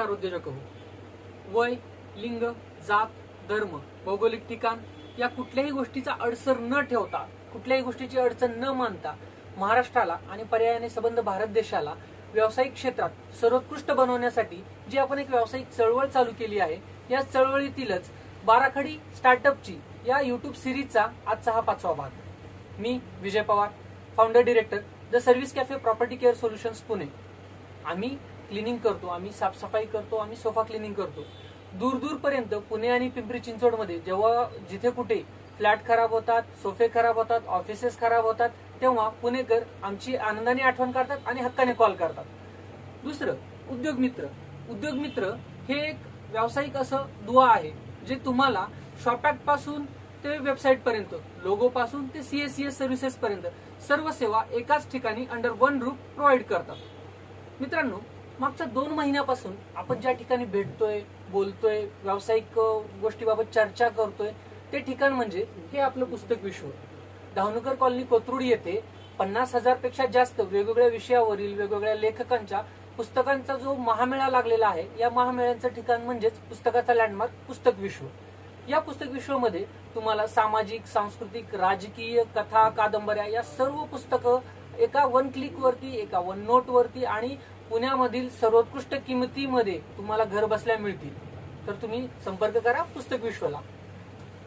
नमस्कार उद्योजक हो. वय, लिंग, जात, धर्म, भौगोलिक ठिकाण या कुठल्याही गोष्टीचा अडसर न ठेवता, कुठल्याही गोष्टीची अडचण न मानता महाराष्ट्राला आणि पर्यायाने संबंध भारत देशाला व्यावसायिक क्षेत्रात सर्वोत्कृष्ट बनवण्यासाठी जी आपण एक व्यावसायिक चळवळ चालू केली आहे, या चळवळीतीलच बाराखडी स्टार्टअपची या युट्यूब सिरीजचा आजचा हा 5वा भाग. मी Vijay Pawar, founder director the service cafe property care solutions Pune. आम्ही क्लिनिंग करतो, आम्ही साफसफाई करतो, आम्ही सोफा क्लिनिंग करतो. दूरपर्यंत पुणे आणि पिंपरी चिंचवडमध्ये जेव्हा जिथे कुठे फ्लॅट खराब होतात, सोफे खराब होतात, ऑफिसेस खराब होतात, तेव्हा पुणेकर आमची आनंदाने आठवण करतात आणि हक्काने कॉल करतात. दुसरं, उद्योग मित्र. उद्योग मित्र हे एक व्यावसायिक असं दुवा आहे जे तुम्हाला शॉपॅक्ट पासून ते वेबसाईट पर्यंत, लोगो पासून ते सीएससीएस सर्व्हिसेस पर्यंत सर्व सेवा एकाच ठिकाणी अंडर वन रूफ प्रोव्हाइड करतात. मित्रांनो, मागच्या 2 महिन्यापासून आपण ज्या ठिकाणी भेटतोय, बोलतोय, व्यावसायिक गोष्टीबाबत चर्चा करतोय, ते ठिकाण म्हणजे हे आपलं पुस्तक विश्व. धावणकर कॉलनी कोथरूड येथे 50,000 पेक्षा जास्त वेगवेगळ्या विषयावरील वेगवेगळ्या लेखकांच्या पुस्तकांचा जो महामेळा लागलेला आहे, या महामेळ्याचं ठिकाण म्हणजेच पुस्तकाचा लँडमार्क पुस्तक विश्व. या पुस्तक विश्वमध्ये तुम्हाला सामाजिक, सांस्कृतिक, राजकीय, कथा, कादंबऱ्या या सर्व पुस्तकं एका वन क्लिक वरती, एका वन नोट वरती आणि पुण्यामधील सर्वोत्कृष्ट किमतीमध्ये तुम्हाला घर बसल्या मिळतील. तर तुम्ही संपर्क करा पुस्तक विश्वला.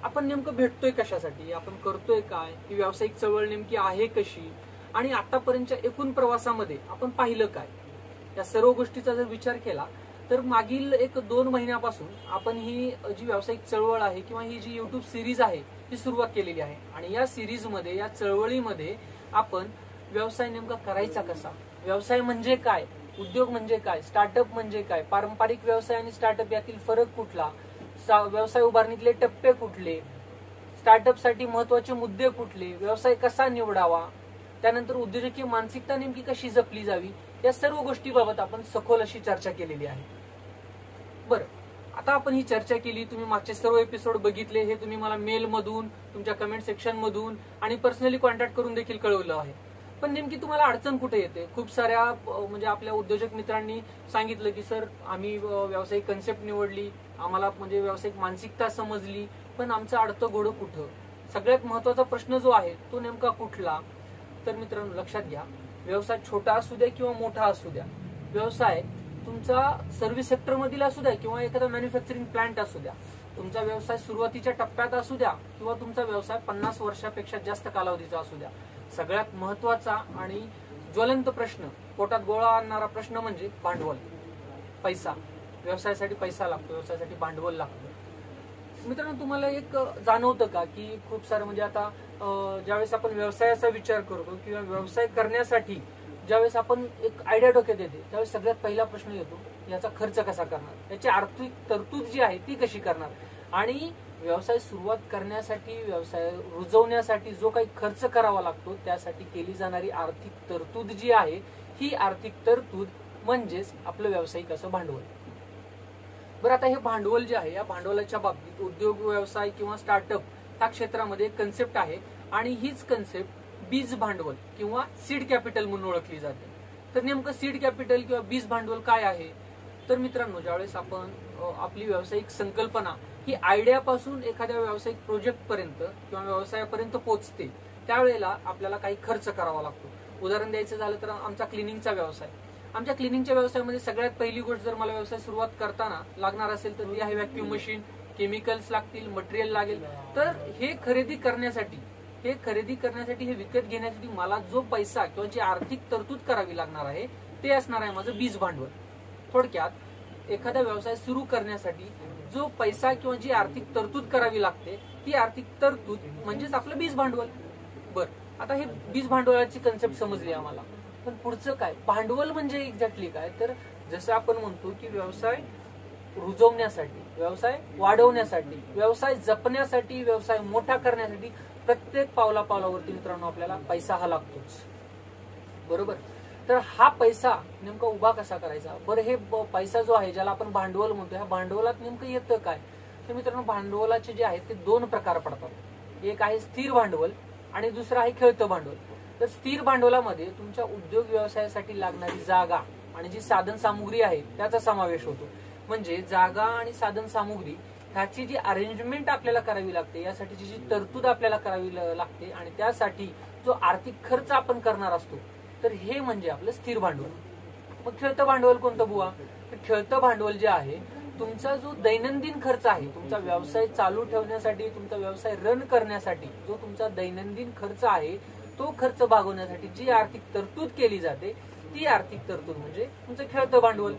आपण नेमकं भेटतोय कशासाठी, आपण करतोय काय, ही व्यावसायिक चळवळ नेमकी आहे कशी आणि आतापर्यंतच्या एकूण प्रवासामध्ये आपण पाहिलं काय, या सर्व गोष्टीचा जर विचार केला तर मागील 1-2 महिन्यापासून आपण ही जी व्यावसायिक चळवळ आहे किंवा ही जी युट्यूब सिरीज आहे ही सुरुवात केलेली आहे. आणि या सिरीजमध्ये, या चळवळीमध्ये आपण व्यवसाय नेमका करायचा कसा, व्यवसाय म्हणजे काय, उद्योग म्हणजे काय, स्टार्टअप म्हणजे काय, पारंपरिक व्यवसाय आणि स्टार्टअप यातील फरक कुठला, व्यवसाय उभारणीतले टप्पे कुठले, स्टार्टअपसाठी महत्वाचे मुद्दे कुठले, व्यवसाय कसा निवडावा, त्यानंतर उद्योजकीय मानसिकता नेमकी कशी जपली जावी, या सर्व गोष्टीबाबत आपण सखोल अशी चर्चा केलेली आहे. बरं, आता आपण ही चर्चा केली, तुम्ही मागचे सर्व एपिसोड बघितले, हे तुम्ही मला मेल मधून, तुमच्या कमेंट सेक्शन मधून आणि पर्सनली कॉन्टॅक्ट करून देखील कळवलं आहे. पण नेमकी तुम्हाला अडचण कुठे येते? खूप साऱ्या म्हणजे आपल्या उद्योजक मित्रांनी सांगितलं की सर, आम्ही व्यावसायिक कन्सेप्ट निवडली, आम्हाला म्हणजे व्यावसायिक मानसिकता समजली, पण आमचं अडतं घोडं कुठं, सगळ्यात महत्वाचा प्रश्न जो आहे तो नेमका कुठला? तर मित्रांनो, लक्षात घ्या, व्यवसाय छोटा असू द्या किंवा मोठा असू द्या, व्यवसाय तुमचा सर्व्हिस सेक्टर मधील असू द्या किंवा एखादा मॅन्युफॅक्चरिंग प्लांट असू द्या, तुमचा व्यवसाय सुरुवातीच्या टप्प्यात असू द्या किंवा तुमचा व्यवसाय 50 वर्षापेक्षा जास्त कालावधीचा असू द्या, सगळ्यात महत्वाचा आणि ज्वलंत प्रश्न, पोटात गोळा आणणारा प्रश्न म्हणजे भांडवल, पैसा. व्यवसायासाठी पैसा लागतो, व्यवसायासाठी भांडवल लागतं. मित्रांनो, तुम्हाला एक जाणवतं का की खूप सारं म्हणजे आता ज्यावेळेस आपण व्यवसायाचा विचार करतो किंवा व्यवसाय करण्यासाठी ज्यावेळेस आपण एक आयडिया डोक्यात येते, त्यावेळेस सगळ्यात पहिला प्रश्न येतो, याचा खर्च कसा करणार, याची आर्थिक तरतूद जी आहे ती कशी करणार. आणि व्यवसाय सुरुवात करण्यासाठी, व्यवसाय रुजवण्यासाठी जो काही खर्च करावा लागतो, त्यासाठी केली जाणारी आर्थिक तरतूद जी आहे, ही आर्थिक तरतूद म्हणजेच आपलं व्यावसायिक असं भांडवल. बरं, आता हे भांडवल जे आहे, या भांडवलाच्या बाबतीत उद्योग, व्यवसाय किंवा स्टार्टअप या क्षेत्रामध्ये एक कन्सेप्ट आहे आणि हीच कन्सेप्ट बीज भांडवल किंवा सीड कॅपिटल म्हणून ओळखली जाते. तर नेमकं सीड कॅपिटल किंवा बीज भांडवल काय आहे? तर मित्रांनो, ज्यावेळेस आपण आपली व्यावसायिक संकल्पना ही आयडियापासून एखाद्या व्यावसायिक प्रोजेक्ट पर्यंत किंवा व्यवसायापर्यंत पोहोचते, त्यावेळेला आपल्याला काही खर्च करावा लागतो. उदाहरण द्यायचं झालं तर आमचा क्लिनिंगचा व्यवसाय. आमच्या क्लिनिंगच्या व्यवसायामध्ये सगळ्यात पहिली गोष्ट जर मला व्यवसाय सुरुवात करताना लागणार असेल तर ती आहे व्हॅक्यूम मशीन, केमिकल्स लागतील, मटेरियल लागेल. तर हे खरेदी करण्यासाठी, हे विकत घेण्यासाठी मला जो पैसा किंवा जी आर्थिक तरतूद करावी लागणार आहे, ते असणार आहे माझं बीज भांडवल. थोडक्यात एखादा व्यवसाय सुरू करण्यासाठी जो पैसा किंवा जी आर्थिक तरतूद करावी लागते, ती आर्थिक तरतूद म्हणजेच आपलं बीज भांडवल. बरं, आता हे बीज भांडवलाची कन्सेप्ट समजली आम्हाला, पण पुढचं काय? भांडवल म्हणजे एक्झॅक्टली काय? तर जसं आपण म्हणतो की व्यवसाय रुजवण्यासाठी, व्यवसाय वाढवण्यासाठी, व्यवसाय जपण्यासाठी, व्यवसाय मोठा करण्यासाठी प्रत्येक पावलावरती मित्रांनो आपल्याला पैसा हा लागतोच, बरोबर. तर हा पैसा नेमका उभा कसा करायचा? बरं, हे पैसा जो आहे, ज्याला आपण भांडवल म्हणतो, ह्या भांडवलात नेमकं येतं काय? तर मित्रांनो, भांडवलाचे जे आहेत ते 2 प्रकार पडतात. एक आहे स्थिर भांडवल आणि दुसरं आहे खेळतं भांडवल. तर स्थिर भांडवलामध्ये तुमच्या उद्योग व्यवसायासाठी लागणारी जागा, आणि जी साधन सामुग्री आहे त्याचा समावेश होतो. म्हणजे जागा आणि साधन सामुग्री ह्याची जी अरेंजमेंट आपल्याला करावी लागते, यासाठीची जी तरतूद आपल्याला करावी लागते आणि त्यासाठी जो आर्थिक खर्च आपण करणार असतो, तर हे म्हणजे आपलं स्थिर भांडवल. मग खेळतं भांडवल कोणतं बुवा? तर खेळतं भांडवल जे आहे, तुमचा जो दैनंदिन खर्च आहे, तुमचा व्यवसाय चालू ठेवण्यासाठी, तुमचा व्यवसाय रन करण्यासाठी जो तुमचा दैनंदिन खर्च आहे, तो खर्च भागवण्यासाठी जी आर्थिक तरतूद केली जाते, ती आर्थिक तरतूद म्हणजे तुमचं खेळतं भांडवल.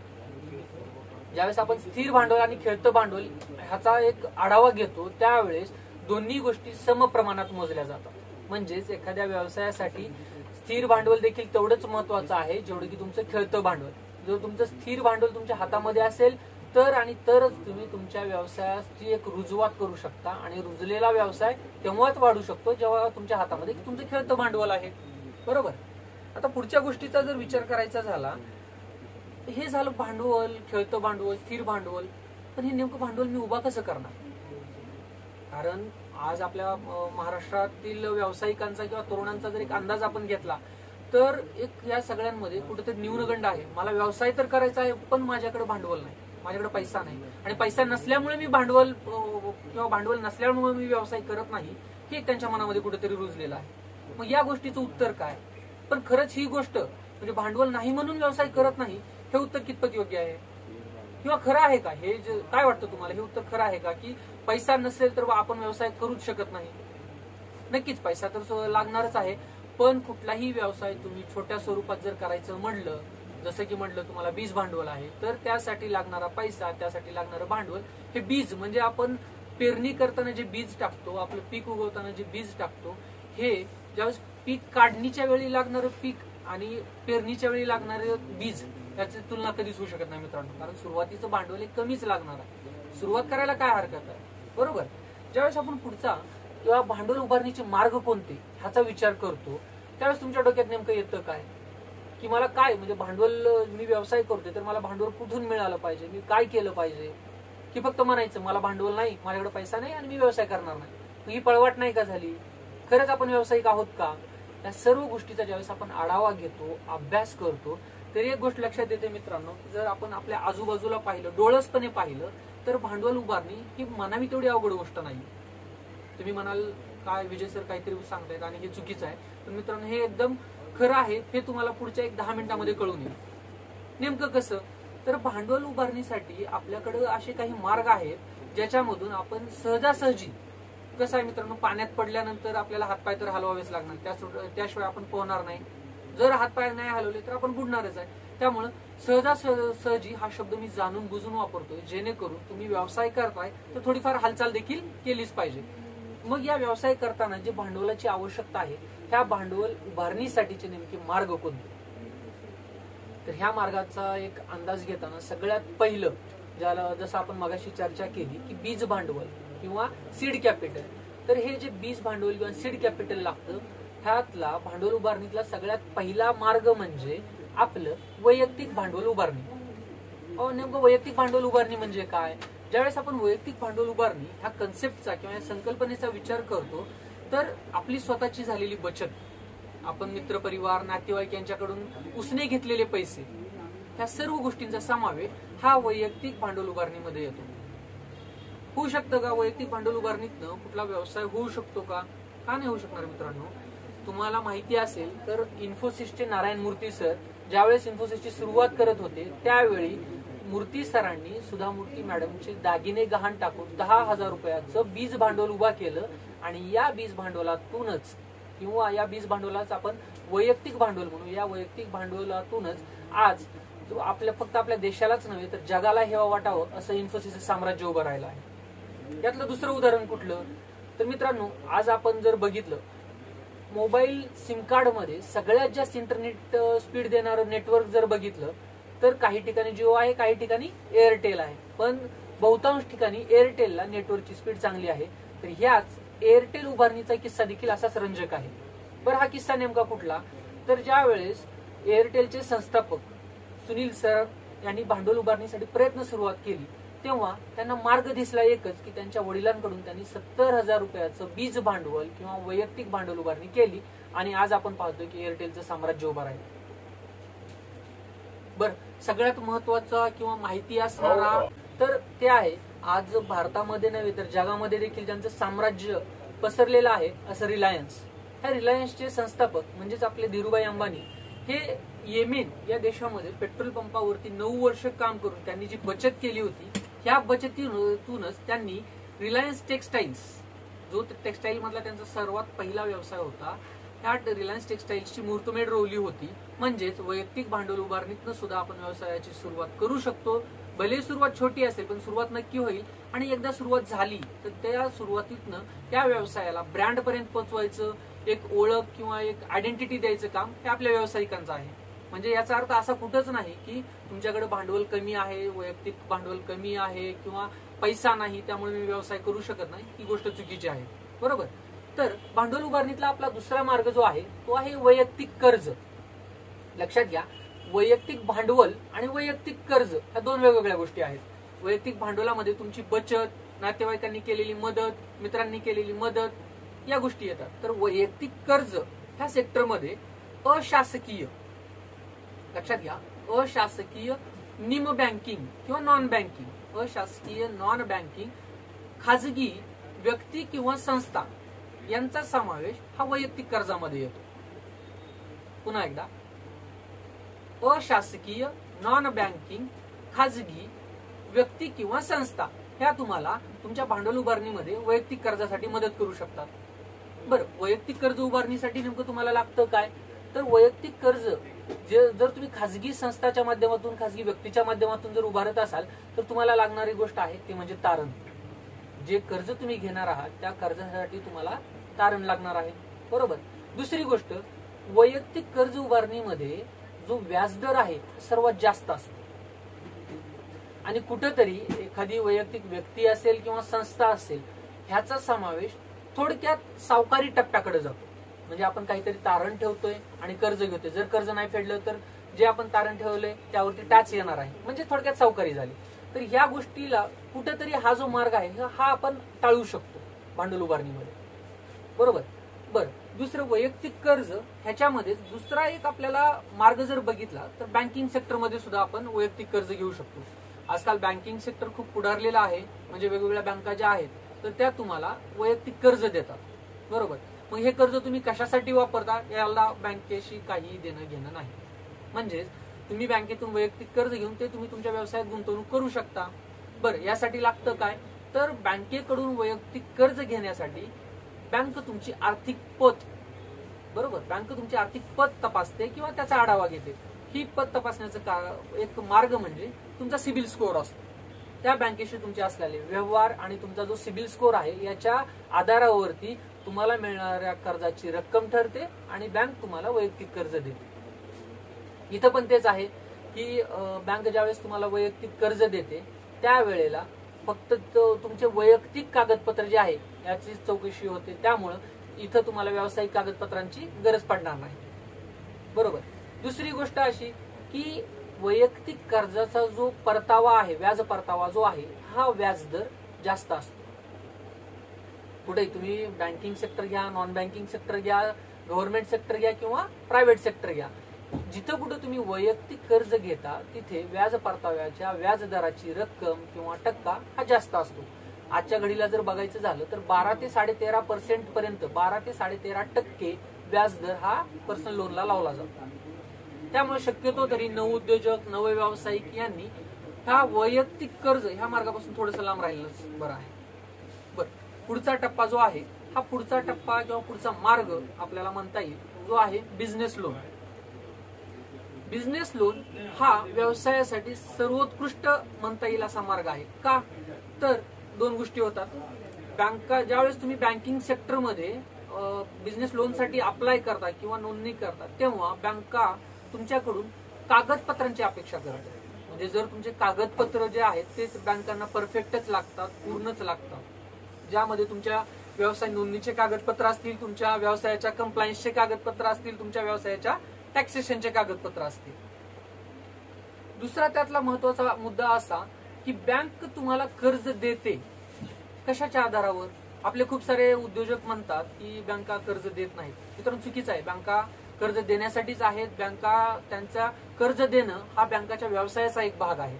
ज्यावेळेस आपण स्थिर भांडवल आणि खेळतं भांडवल ह्याचा एक आढावा घेतो, त्यावेळेस दोन्ही गोष्टी समप्रमाणात मोजल्या जातात. म्हणजेच एखाद्या व्यवसायासाठी स्थिर भांडवल देखील तेवढंच महत्वाचं आहे जेवढं की तुमचं खेळतं भांडवल. जर तुमचं स्थिर भांडवल तुमच्या हातामध्ये असेल तर आणि तरच तुम्ही तुमच्या व्यवसायाची एक रुजवात करू शकता, आणि रुजलेला व्यवसाय तेव्हाच वाढू शकतो जेव्हा तुमच्या हातामध्ये तुमचं खेळतं भांडवल आहे. बरोबर. आता पुढच्या गोष्टीचा जर विचार करायचा झाला, हे झालं भांडवल, खेळतं भांडवल, स्थिर भांडवल. पण हे नेमकं भांडवल मी उभा कसं करणार? कारण आज आपल्या महाराष्ट्रातील व्यावसायिकांचा किंवा तरुणांचा जर एक अंदाज आपण घेतला तर एक या सगळ्यांमध्ये कुठेतरी न्यूनगंड आहे. मला व्यवसाय तर करायचा आहे पण माझ्याकडे भांडवल नाही, माझ्याकडे पैसा नाही, आणि पैसा नसल्यामुळे मी भांडवल किंवा भांडवल नसल्यामुळे मी व्यवसाय करत नाही, हे त्यांच्या मनामध्ये कुठेतरी रुजलेलं आहे. मग या गोष्टीचं उत्तर काय? पण खरंच ही गोष्ट म्हणजे भांडवल नाही म्हणून व्यवसाय करत नाही, हे उत्तर कितपत योग्य आहे किंवा खरं आहे का? हे काय वाटतं तुम्हाला, हे उत्तर खरं आहे का की पैसा नसेल तर आपण व्यवसाय करूच शकत नाही? नक्कीच पैसा तर लागणारच आहे, पण कुठलाही व्यवसाय तुम्ही छोट्या स्वरूपात जर करायचं म्हणलं, जसं की म्हटलं तुम्हाला बीज भांडवल आहे, तर त्यासाठी लागणारा पैसा, त्यासाठी लागणारं भांडवल, हे बीज म्हणजे आपण पेरणी करताना जे बीज टाकतो, आपलं पीक उगवताना जे बीज टाकतो, हे ज्यावेळेस पीक काढणीच्या वेळी लागणारं पीक आणि पेरणीच्या वेळी लागणारे बीज याची तुलना कधीच होऊ शकत नाही मित्रांनो. कारण सुरुवातीचं भांडवल हे कमीच लागणार आहे. सुरुवात करायला काय हरकत आहे? बरोबर. ज्यावेळेस आपण पुढचा किंवा भांडवल उभारणीचे मार्ग कोणते ह्याचा विचार करतो, त्यावेळेस तुमच्या डोक्यात नेमकं येतं काय की मला काय म्हणजे भांडवल, मी व्यवसाय करतोय तर मला भांडवल कुठून मिळालं पाहिजे, मी काय केलं पाहिजे? की फक्त म्हणायचं मला भांडवल नाही, माझ्याकडे पैसा नाही आणि मी व्यवसाय करणार नाही. मग ही पळवाट नाही का झाली? खरंच आपण व्यावसायिक आहोत का? या सर्व गोष्टीचा ज्यावेळेस आपण आढावा घेतो, अभ्यास करतो, तरी एक गोष्ट लक्षात येते मित्रांनो, जर आपण आपल्या आजूबाजूला पाहिलं, डोळसपणे पाहिलं, तर भांडवल उभारणी ही म्हणावी तेवढी अवघड गोष्ट नाही. तुम्ही म्हणाल काय विजय सर काहीतरी सांगतायत आणि हे चुकीचं आहे, पण मित्रांनो हे एकदम खरं आहे. हे तुम्हाला पुढच्या 10 मिनिटांमध्ये कळून येईल. नेमकं कसं? तर भांडवल उभारणीसाठी आपल्याकडे असे काही मार्ग आहेत ज्याच्यामधून आपण सहजासहजी, कसं आहे मित्रांनो, पाण्यात पडल्यानंतर आपल्याला हातपाय तर हलवावेच लागणार, त्याशिवाय आपण पोहणार नाही. जर हातपाय नाही हलवले तर आपण बुडणारच आहे. त्यामुळे सहजासहजी हा शब्द मी जाणून बुजून वापरतोय, जेणेकरून तुम्ही व्यवसाय करताय तर थोडीफार हालचाल देखील केलीच पाहिजे. मग या व्यवसाय करताना जे भांडवलाची आवश्यकता आहे, ह्या भांडवल उभारणीसाठीचे नेमके मार्ग कोणते? तर ह्या मार्गाचा एक अंदाज घेताना सगळ्यात पहिलं, ज्याला जसं आपण मगाशी चर्चा केली की बीज भांडवल किंवा सीड कॅपिटल, तर हे जे बीज भांडवल किंवा सीड कॅपिटल लागतं, ह्यातला भांडवल उभारणीतला सगळ्यात पहिला मार्ग म्हणजे आपलं वैयक्तिक भांडवल उभारणी. नेमकं वैयक्तिक भांडवल उभारणी म्हणजे काय? ज्यावेळेस आपण वैयक्तिक भांडवल उभारणी ह्या कन्सेप्टचा किंवा या संकल्पनेचा विचार करतो, तर आपली स्वतःची झालेली बचत, आपण मित्रपरिवार, नातेवाईक यांच्याकडून उसने घेतलेले पैसे, ह्या सर्व गोष्टींचा समावेश हा वैयक्तिक भांडवल उभारणीमध्ये येतो. होऊ शकतं का वैयक्तिक भांडवल उभारणीतनं कुठला व्यवसाय होऊ शकतो का? का नाही होऊ शकणार मित्रांनो? तुम्हाला माहिती असेल तर इन्फोसिसचे नारायण मूर्ती सर ज्यावेळेस इन्फोसिसची सुरुवात करत होते, त्यावेळी मूर्ती सरांनी सुधा मूर्ती मॅडमचे दागिने गहाण टाकून 10,000 रुपयाचं बीज भांडवल उभा केलं, आणि या बीज भांडवलातूनच किंवा या बीज भांडवलाच आपण वैयक्तिक भांडवल म्हणू, या वैयक्तिक भांडवलातूनच आज फक्त आपल्या देशालाच नव्हे तर जगाला हेवा वाटावं असं इन्फोसिसचं साम्राज्य उभं राहिलं आहे. यातलं दुसरं उदाहरण कुठलं? तर मित्रांनो, आज आपण जर बघितलं, मोबाईल सिम कार्ड मध्ये सगळ्यात जास्त इंटरनेट स्पीड देणारं नेटवर्क जर बघितलं तर काही ठिकाणी जिओ आहे, काही ठिकाणी एअरटेल आहे, पण बहुतांश ठिकाणी एअरटेलला नेटवर्कची स्पीड चांगली आहे. तर ह्याच एअरटेल उभारणीचा किस्सा देखील असाच रंजक आहे. बरं, हा किस्सा नेमका कुठला? तर ज्या वेळेस एअरटेलचे संस्थापक सुनील सर यांनी भांडवल उभारणीसाठी प्रयत्न सुरुवात केली, तेव्हा त्यांना मार्ग दिसला एकच की त्यांच्या वडिलांकडून त्यांनी 70,000 रुपयाचं बीज भांडवल किंवा वैयक्तिक भांडवल उभारणी केली, आणि आज आपण पाहतोय की एअरटेलचं साम्राज्य उभं राहिलं. बर, सगळ्यात महत्वाचा किंवा माहिती असणारा तर ते आहे, आज भारतामध्ये नव्हे तर जगामध्ये देखील ज्यांचं साम्राज्य पसरलेलं आहे असं रिलायन्स. ह्या रिलायन्सचे संस्थापक म्हणजेच आपले धीरूभाई अंबानी हे येमेन या देशामध्ये पेट्रोल पंपावरती 9 वर्ष काम करून त्यांनी जी बचत केली होती, ह्या बचतीतूनच त्यांनी रिलायन्स टेक्सटाईल्स, जो टेक्सटाईल मधला त्यांचा सर्वात पहिला व्यवसाय होता, ह्या रिलायन्स टेक्सटाईल्सची मुहूर्तमेढ रोवली होती. म्हणजेच वैयक्तिक भांडवल उभारणीतनं सुद्धा आपण व्यवसायाची सुरुवात करू शकतो. भले सुरुवात छोटी असेल पण सुरुवात नक्की होईल, आणि एकदा सुरुवात झाली तर त्या सुरुवातीतनं त्या व्यवसायाला ब्रँड पर्यंत पोहोचवायचं, एक ओळख किंवा एक आयडेंटिटी द्यायचं काम हे आपल्या व्यावसायिकांचं आहे. म्हणजे याचा अर्थ असा कुठंच नाही की तुमच्याकडे भांडवल कमी आहे, वैयक्तिक भांडवल कमी आहे किंवा पैसा नाही त्यामुळे मी व्यवसाय करू शकत नाही, ही गोष्ट चुकीची आहे. बरोबर. तर भांडवल उभारणीतला आपला दुसरा मार्ग जो आहे तो आहे वैयक्तिक कर्ज. लक्षात घ्या, वैयक्तिक भांडवल आणि वैयक्तिक कर्ज ह्या दोन वेगवेगळ्या गोष्टी आहेत. वैयक्तिक भांडवलामध्ये तुमची बचत, नातेवाईकांनी केलेली मदत, मित्रांनी केलेली मदत या गोष्टी येतात. तर वैयक्तिक कर्ज ह्या सेक्टरमध्ये अशासकीय, लक्षात घ्या, अशासकीय, निम बँकिंग किंवा नॉन बँकिंग, अशासकीय, नॉन बँकिंग, खाजगी व्यक्ती किंवा संस्था यांचा समावेश हा वैयक्तिक कर्जामध्ये येतो. पुन्हा एकदा, अशासकीय, नॉन बँकिंग, खाजगी व्यक्ती किंवा संस्था ह्या तुम्हाला तुमच्या भांडवल उभारणीमध्ये वैयक्तिक कर्जासाठी मदत करू शकतात. बरं, वैयक्तिक कर्ज उभारणीसाठी नेमकं तुम्हाला लागतं काय, तर वैयक्तिक कर्ज जर तुम्ही खाजगी संस्थाच्या माध्यमातून, खाजगी व्यक्तीच्या माध्यमातून जर उभारत असाल तर तुम्हाला लागणारी गोष्ट आहे ते म्हणजे तारण. जे कर्ज तुम्ही घेणार आहात त्या कर्जासाठी तुम्हाला तारण लागणार आहे. बरोबर. दुसरी गोष्ट, वैयक्तिक कर्ज उभारणीमध्ये जो व्याजदर आहे सर्वात जास्त असतो, आणि कुठंतरी एखादी वैयक्तिक व्यक्ती असेल किंवा संस्था असेल ह्याचा समावेश थोडक्यात सावकारी टप्प्याकडे जातो. म्हणजे आपण काहीतरी तारण ठेवतोय आणि कर्ज घेतोय, जर कर्ज नाही फेडलं तर जे आपण तारण ठेवलंय त्यावरती टॅक्स येणार आहे, म्हणजे थोडक्यात सावकारी झाली. तर ह्या गोष्टीला कुठेतरी हा जो मार्ग आहे हा आपण टाळू शकतो भांडवल उभारणीमध्ये. बरोबर. बरं, दुसरं वैयक्तिक कर्ज ह्याच्यामध्ये दुसरा एक आपल्याला मार्ग जर बघितला तर बँकिंग सेक्टरमध्ये सुद्धा आपण वैयक्तिक कर्ज घेऊ शकतो. आजकाल बँकिंग सेक्टर खूप पुढारलेलं आहे, म्हणजे वेगवेगळ्या बँका ज्या आहेत तर त्या तुम्हाला वैयक्तिक कर्ज देतात. बरोबर. मग हे कर्ज तुम्ही कशासाठी वापरता याला बँकेशी काही देणं घेणं नाही. म्हणजेच तुम्ही बँकेतून वैयक्तिक कर्ज घेऊन ते तुम्ही तुमच्या व्यवसायात गुंतवणूक करू शकता. बरं, यासाठी लागतं काय, तर बँकेकडून वैयक्तिक कर्ज घेण्यासाठी बँक तुमची आर्थिक पत, बरोबर, बँक तुमची आर्थिक पत तपासते किंवा त्याचा आढावा घेते. ही पत तपासण्याचं एक मार्ग म्हणजे तुमचा सिबिल स्कोअर असतो. त्या बँकेशी तुमचे असलेले व्यवहार आणि तुमचा जो सिबिल स्कोअर आहे याच्या आधारावरती तुम्हाला मिळणाऱ्या कर्जाची रक्कम ठरते आणि बँक तुम्हाला वैयक्तिक कर्ज देते. इथं पण तेच आहे की बँक ज्यावेळेस तुम्हाला वैयक्तिक कर्ज देते त्यावेळेला फक्त तुमचे वैयक्तिक कागदपत्र जे आहे याची चौकशी होते, त्यामुळं इथं तुम्हाला व्यावसायिक कागदपत्रांची गरज पडणार नाही. बरोबर. दुसरी गोष्ट अशी की वैयक्तिक कर्जाचा जो परतावा आहे, व्याज परतावा जो आहे, हा व्याजदर जास्त असतो. कुठेही तुम्ही बँकिंग सेक्टर घ्या, नॉन बँकिंग सेक्टर घ्या, गव्हर्नमेंट सेक्टर घ्या किंवा प्रायव्हेट सेक्टर घ्या, जिथं कुठं तुम्ही वैयक्तिक कर्ज घेता तिथे व्याज परताव्याच्या व्याजदराची रक्कम किंवा टक्का हा जास्त असतो. आजच्या घडीला जर बघायचं झालं तर 12 ते 13.5% पर्यंत, 12 ते 13.5% व्याजदर हा पर्सनल लोनला लावला जातो. त्यामुळे शक्यतो तरी नवउद्योजक, नवे व्यावसायिक यांनी हा वैयक्तिक कर्ज ह्या मार्गापासून थोडंसं लांब राहिलं बरं आहे. बरं, पुढचा टप्पा जो आहे, हा पुढचा टप्पा किंवा पुढचा मार्ग आपल्याला म्हणता येईल जो आहे बिझनेस लोन. बिझनेस लोन हा व्यवसायासाठी सर्वोत्कृष्ट म्हणता येईल असा मार्ग आहे. का, तर दोन गोष्टी होतात. बँका ज्यावेळेस तुम्ही बँकिंग सेक्टरमध्ये बिझनेस लोनसाठी अप्लाय करता किंवा नोंदणी करता तेव्हा बँका तुमच्याकडून कागदपत्रांची अपेक्षा करतात. म्हणजे जर तुमचे कागदपत्र जे आहेत ते बँकांना परफेक्टच लागतात, पूर्णच लागतात, ज्यामध्ये तुमच्या व्यवसाय नोंदणीचे कागदपत्र असतील, तुमच्या व्यवसायाच्या कंप्लायन्सचे कागदपत्र असतील, तुमच्या व्यवसायाच्या टॅक्सेशनचे कागदपत्र असतील. दुसरा त्यातला महत्वाचा मुद्दा असा की बँक तुम्हाला कर्ज देते कशाच्या आधारावर. आपले खूप सारे उद्योजक म्हणतात की बँका कर्ज देत नाहीत. मित्रांनो, चुकीचं आहे. बँका कर्ज देण्यासाठीच आहेत बँका. त्यांचा कर्ज देणं हा बँकाच्या व्यवसायाचा एक भाग आहे.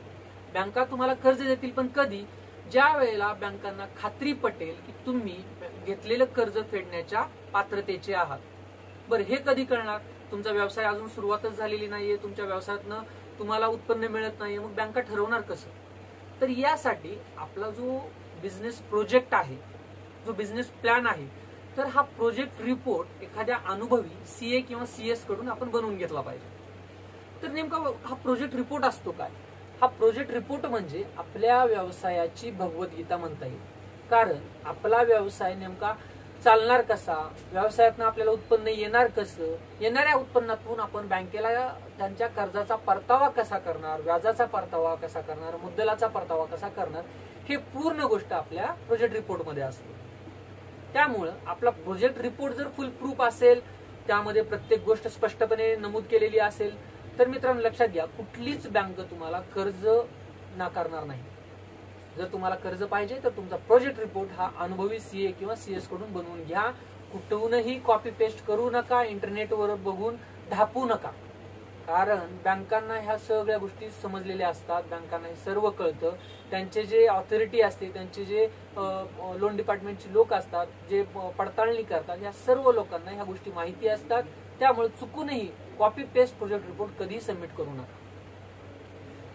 बँका तुम्हाला कर्ज देतील, पण कधी? ज्या वेळेला बँकांना खात्री पटेल की तुम्ही घेतलेलं कर्ज फेडण्याच्या पात्रतेचे आहात. बरं, हे कधी कळणार? तुमचा व्यवसाय अजून सुरुवातच झालेली नाहीये, तुमच्या व्यवसायातनं तुम्हाला उत्पन्न मिळत नाहीये, मग बँका ठरवणार कसं? तर यासाठी आपला जो बिझनेस प्रोजेक्ट आहे, जो बिझनेस प्लॅन आहे, तर हा प्रोजेक्ट रिपोर्ट एखाद्या अनुभवी सीए किंवा सीएस कडून आपण बनवून घेतला पाहिजे. तर नेमका हा प्रोजेक्ट रिपोर्ट असतो काय? हा प्रोजेक्ट रिपोर्ट म्हणजे आपल्या व्यवसायाची भगवद्गीता म्हणता येईल. कारण आपला व्यवसाय नेमका चालणार कसा, व्यवसायातनं आपल्याला उत्पन्न येणार कसं, येणाऱ्या उत्पन्नातून आपण बँकेला त्यांच्या कर्जाचा परतावा कसा करणार, व्याजाचा परतावा कसा करणार, मुद्दलाचा परतावा कसा करणार, हे पूर्ण गोष्ट आपल्या प्रोजेक्ट रिपोर्टमध्ये असते. त्यामुळं आपला प्रोजेक्ट रिपोर्ट जर फुल प्रूफ असेल, त्यामध्ये प्रत्येक गोष्ट स्पष्टपणे नमूद केलेली असेल, तर मित्रांनो लक्षात घ्या, कुठलीच बँक तुम्हाला कर्ज नाकारणार नाही. जर तुम्हाला कर्ज पाहिजे तर तुमचा प्रोजेक्ट रिपोर्ट हा अनुभवी सीए किंवा सीएस कडून बनवून घ्या. कुठूनही कॉपी पेस्ट करू नका, इंटरनेटवर बघून ढापू नका. कारण बँकांना ह्या सगळ्या गोष्टी समजलेल्या असतात, बँकांना हे सर्व कळतं. त्यांचे जे ऑथॉरिटी असते, त्यांचे जे लोन डिपार्टमेंटचे लोक असतात, जे पडताळणी करतात, या सर्व लोकांना ह्या गोष्टी माहिती असतात. त्यामुळे चुकूनही कॉपी पेस्ट प्रोजेक्ट रिपोर्ट कधी सबमिट करू नका.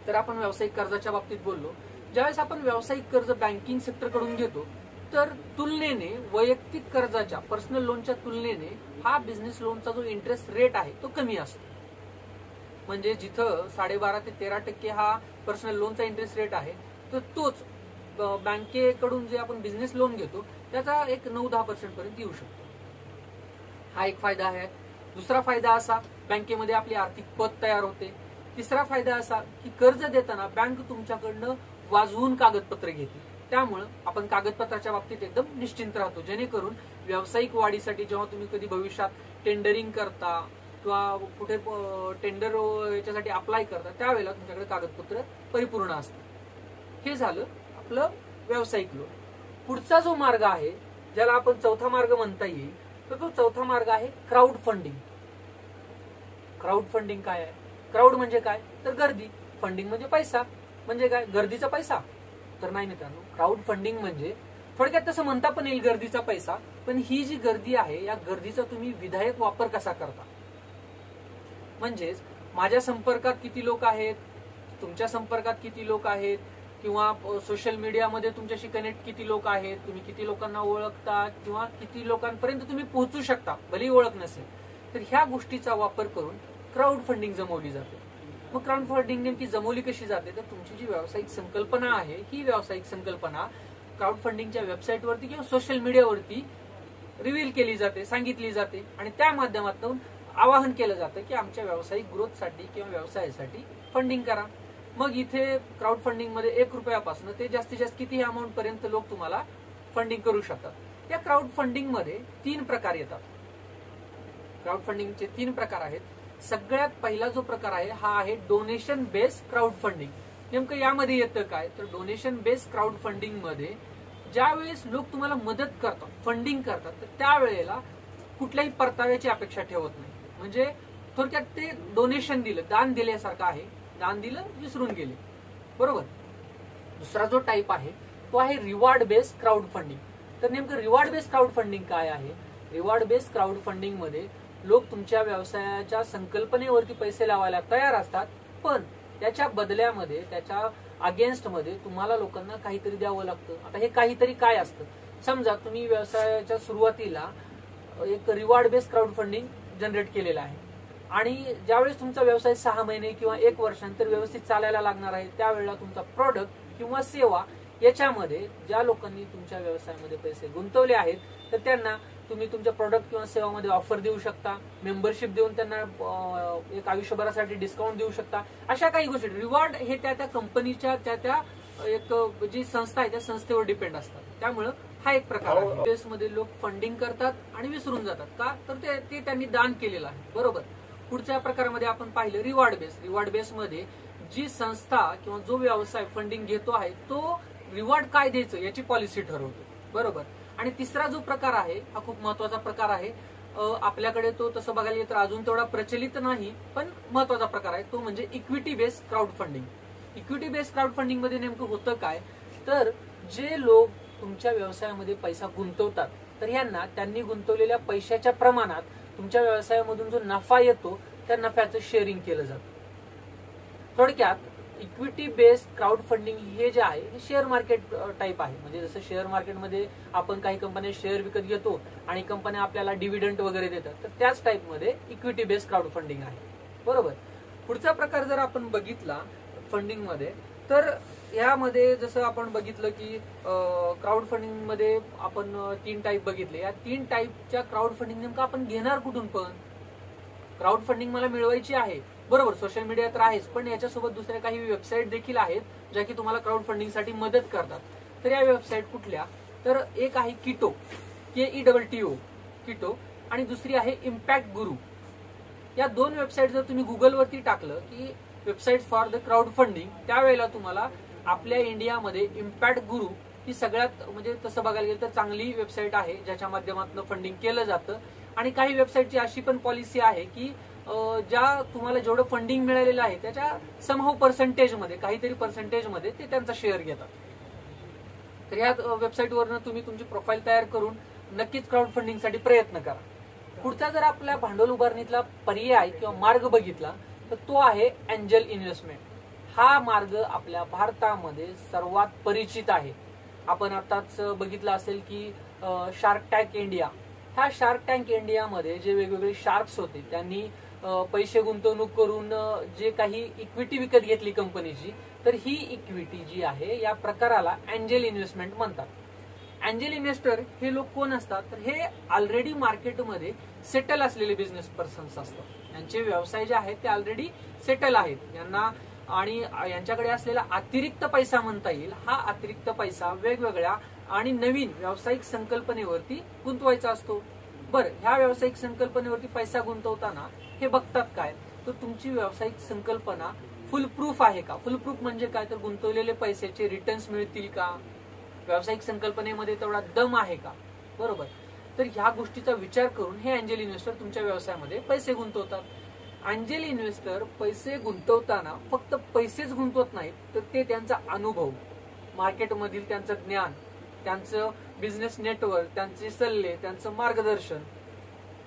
तर आपण व्यावसायिक कर्जाच्या बाबतीत बोललो. ज्यावेळेस आपण व्यावसायिक कर्ज बँकिंग सेक्टर कडून घेतो, तर तुलनेने वैयक्तिक कर्जाच्या, पर्सनल लोनच्या तुलनेने हा बिझनेस लोनचा जो इंटरेस्ट रेट आहे तो कमी असतो. म्हणजे जिथं 12.5 ते 13% हा पर्सनल लोनचा इंटरेस्ट रेट आहे, तर तोच बँकेकडून जे आपण बिझनेस लोन घेतो त्याचा एक 9-10% पर्यंत येऊ शकतो. हा एक फायदा आहे. दुसरा फायदा असा, बँकेमध्ये आपली आर्थिक पत तयार होते. तिसरा फायदा असा की कर्ज देताना बँक तुमच्याकडनं वाजवून कागदपत्र घेते. त्यामुळं आपण कागदपत्राच्या बाबतीत एकदम निश्चिंत राहतो, जेणेकरून व्यावसायिक वाढीसाठी जेव्हा तुम्ही कधी भविष्यात टेंडरिंग करता किंवा कुठे टेंडर याच्यासाठी अप्लाय करता, त्यावेळेला तुमच्याकडे कागदपत्र परिपूर्ण असतात. हे झालं आपलं व्यावसायिक लोन. पुढचा जो मार्ग आहे, ज्याला आपण चौथा मार्ग म्हणता येईल, तर तो चौथा मार्ग आहे क्राऊड फंडिंग. क्राऊड फंडिंग काय आहे? क्राऊड म्हणजे काय? तर गर्दी. फंडिंग म्हणजे पैसा. म्हणजे काय? गर्दीचा पैसा? तर नाही मित्रांनो, क्राऊड फंडिंग म्हणजे थोडक्यात तसं म्हणता पण येईल गर्दीचा पैसा. पण ही जी गर्दी आहे, या गर्दीचा तुम्ही विधायक वापर कसा करता? म्हणजेच माझ्या संपर्कात किती लोक आहेत, तुमच्या संपर्कात किती लोक आहेत, किंवा सोशल मीडियामध्ये तुमच्याशी कनेक्ट किती लोक आहेत, तुम्ही किती लोकांना ओळखता किंवा किती लोकांपर्यंत तुम्ही पोहोचू शकता, भलेही ओळख नसेल, तर ह्या गोष्टीचा वापर करून क्राऊड फंडिंग जमवली जाते. मग क्राऊड फंडिंग नेमकी जमवली कशी जाते? तर तुमची जी व्यावसायिक संकल्पना आहे, ही व्यावसायिक संकल्पना क्राऊड फंडिंगच्या वेबसाईटवरती किंवा सोशल मीडियावरती रिव्हील केली जाते, सांगितली जाते, आणि त्या माध्यमातून आवाहन केलं जातं की आमच्या व्यावसायिक ग्रोथसाठी किंवा व्यवसायासाठी फंडिंग करा. मग इथे क्राऊड फंडिंग मध्ये 1 रुपयापासून ते जास्तीत जास्त किती अमाऊंट पर्यंत लोक तुम्हाला फंडिंग करू शकतात. या क्राऊड फंडिंग मध्ये 3 प्रकार येतात. क्राऊड फंडिंगचे 3 प्रकार आहेत. सगळ्यात पहिला जो प्रकार आहे हा आहे डोनेशन बेस्ड क्राऊड फंडिंग. नेमकं यामध्ये येतं काय? तर डोनेशन बेस्ड क्राऊड फंडिंग मध्ये ज्यावेळेस लोक तुम्हाला मदत करतात, फंडिंग करतात, तर त्यावेळेला कुठल्याही परताव्याची अपेक्षा ठेवत नाही. म्हणजे थोडक्यात ते डोनेशन दिलं, दान दिल्यासारखं आहे. दान दिलं, विसरून गेले, बरोबर. दुसरा जो टाईप आहे तो आहे रिवॉर्ड बेस्ड क्राऊड फंडिंग. तर नेमकं रिवॉर्ड बेस्ड क्राऊड फंडिंग काय आहे? रिवॉर्ड बेस्ड क्राऊड फंडिंग मध्ये लोक तुमच्या व्यवसायाच्या संकल्पनेवरती पैसे लावायला तयार असतात, पण त्याच्या बदल्यामध्ये, त्याच्या अगेन्स्ट मध्ये तुम्हाला लोकांना काहीतरी द्यावं लागतं. आता हे काहीतरी काय असतं? समजा तुम्ही व्यवसायाच्या सुरुवातीला एक reward based crowd funding generate केलेलं आहे, आणि ज्यावेळेस तुमचा व्यवसाय 6 महिने किंवा 1 वर्षानंतर व्यवस्थित चालायला लागणार आहे, त्यावेळेला तुमचा प्रोडक्ट किंवा सेवा याच्यामध्ये ज्या लोकांनी तुमच्या व्यवसायामध्ये पैसे गुंतवले आहेत, तर त्यांना तुम्ही तुमच्या प्रोडक्ट किंवा सेवामध्ये ऑफर देऊ शकता, मेंबरशिप देऊन त्यांना एक आयुष्यभरासाठी डिस्काउंट देऊ शकता. अशा काही गोष्टी. रिवॉर्ड हे त्या कंपनीच्या त्या एक जी संस्था आहे त्या संस्थेवर डिपेंड असतात. त्यामुळं हा एक प्रकार आहे. बेसमध्ये लोक फंडिंग करतात आणि विसरून जातात. का? तर ते त्यांनी दान केलेलं आहे, बरोबर. पुढच्या प्रकारामध्ये आपण पाहिलं रिवॉर्ड बेस. रिवॉर्ड बेस मध्ये जी संस्था किंवा जो व्यवसाय फंडिंग घेतो आहे तो रिवॉर्ड काय द्यायचं याची पॉलिसी ठरवतो, बरोबर. आणि तिसरा जो प्रकार आहे हा खूप महत्वाचा प्रकार आहे, आपल्याकडे तो तसं बघायला गेलं तर अजून तेवढा प्रचलित नाही, पण महत्वाचा प्रकार आहे तो म्हणजे equity based crowd funding. Equity based crowd funding मध्ये नेमकं होतं काय, तर जे लोक तुमच्या व्यवसायामध्ये पैसा गुंतवतात तर यांना त्यांनी गुंतवलेल्या पैशाच्या प्रमाणात तुमच्या व्यवसायामधून जो नफा येतो त्या नफ्याचं शेअरिंग केलं जातं. थोडक्यात इक्विटी बेस्ड क्राऊड फंडिंग हे जे आहे हे शेअर मार्केट टाईप आहे. म्हणजे जसं शेअर मार्केटमध्ये आपण काही कंपन्या शेअर विकत घेतो आणि कंपन्या आपल्याला डिव्हिडंड वगैरे देतात, तर त्याच टाईपमध्ये इक्विटी बेस्ड क्राऊड फंडिंग आहे. बरोबर. पुढचा प्रकार जर आपण बघितला फंडिंग मध्ये, तर यामध्ये जसं आपण बघितलं की क्राऊड फंडिंग मध्ये आपण 3 टाईप बघितले. या 3 टाईपच्या क्राऊड फंडिंग नेमकं आपण घेणार कुठून? पण क्राऊड फंडिंग मला मिळवायची आहे, बरोबर, सोशल मीडिया तर आहेच, पण याच्यासोबत दुसऱ्या काही वेबसाईट देखील आहेत ज्या की तुम्हाला क्राऊड फंडिंगसाठी मदत करतात. तर या वेबसाईट कुठल्या? तर एक आहे किटो, KETTO किटो, आणि दुसरी आहे इम्पॅक्ट गुरु. या 2 वेबसाईट जर तुम्ही गुगलवरती टाकलं की website for the crowd funding, त्यावेळेला तुम्हाला आपल्या इंडियामध्ये इम्पॅक्ट गुरु ही सगळ्यात म्हणजे तसं बघायला गेलं तर चांगली वेबसाईट आहे ज्याच्या माध्यमातून फंडिंग केलं जातं. आणि काही वेबसाईटची अशी पण पॉलिसी आहे की ज्या तुम्हाला जेवढं फंडिंग मिळालेलं आहे त्याच्या समहाऊ पर्सेंटेजमध्ये, काहीतरी पर्सेंटेजमध्ये ते त्यांचा शेअर घेतात. तर या वेबसाईटवरनं तुम्ही तुमची प्रोफाईल तयार करून नक्कीच क्राऊड फंडिंगसाठी प्रयत्न करा. पुढचा जर आपल्या भांडवल उभारणीतला पर्याय किंवा मार्ग बघितला तर तो आहे एंजल इन्व्हेस्टमेंट. हा मार्ग आपल्या भारतामध्ये सर्वात परिचित आहे. आपण आताच बघितलं असेल की शार्क टँक इंडिया, ह्या शार्क टँक इंडियामध्ये जे वेगवेगळे शार्क्स होते त्यांनी पैसे गुंतवणूक करून जे काही इक्विटी विकत घेतली कंपनीची, तर ही इक्विटी जी आहे या प्रकाराला एंजल इन्व्हेस्टमेंट म्हणतात. एंजल इन्व्हेस्टर हे लोक कोण असतात? तर हे ऑलरेडी मार्केटमध्ये सेटल असलेले बिझनेस पर्सन्स असतात. यांचे व्यवसाय जे आहेत ते ऑलरेडी सेटल आहेत. यांना आणि यांच्याकडे असलेला अतिरिक्त पैसा म्हणता येईल, हा अतिरिक्त पैसा वेगवेगळ्या आणि नवीन व्यावसायिक संकल्पनेवरती गुंतवायचा असतो. बरं, ह्या व्यावसायिक संकल्पनेवरती पैसा गुंतवताना हे बघतात काय, तर तुमची व्यावसायिक संकल्पना फुल प्रूफ आहे का? फुल प्रूफ म्हणजे काय, तर गुंतवलेले पैशाचे रिटर्न्स मिळतील का, व्यावसायिक संकल्पनेमध्ये तेवढा दम आहे का, बरोबर. तर ह्या गोष्टीचा विचार करून हे एंजल इन्व्हेस्टर तुमच्या व्यवसायामध्ये पैसे गुंतवतात. एंजल इन्व्हेस्टर पैसे गुंतवताना फक्त पैसेच गुंतवत नाहीत, तर ते त्यांचा अनुभव, मार्केटमधील त्यांचं ज्ञान, त्यांचं बिझनेस नेटवर्क, त्यांचे सल्ले, त्यांचं मार्गदर्शन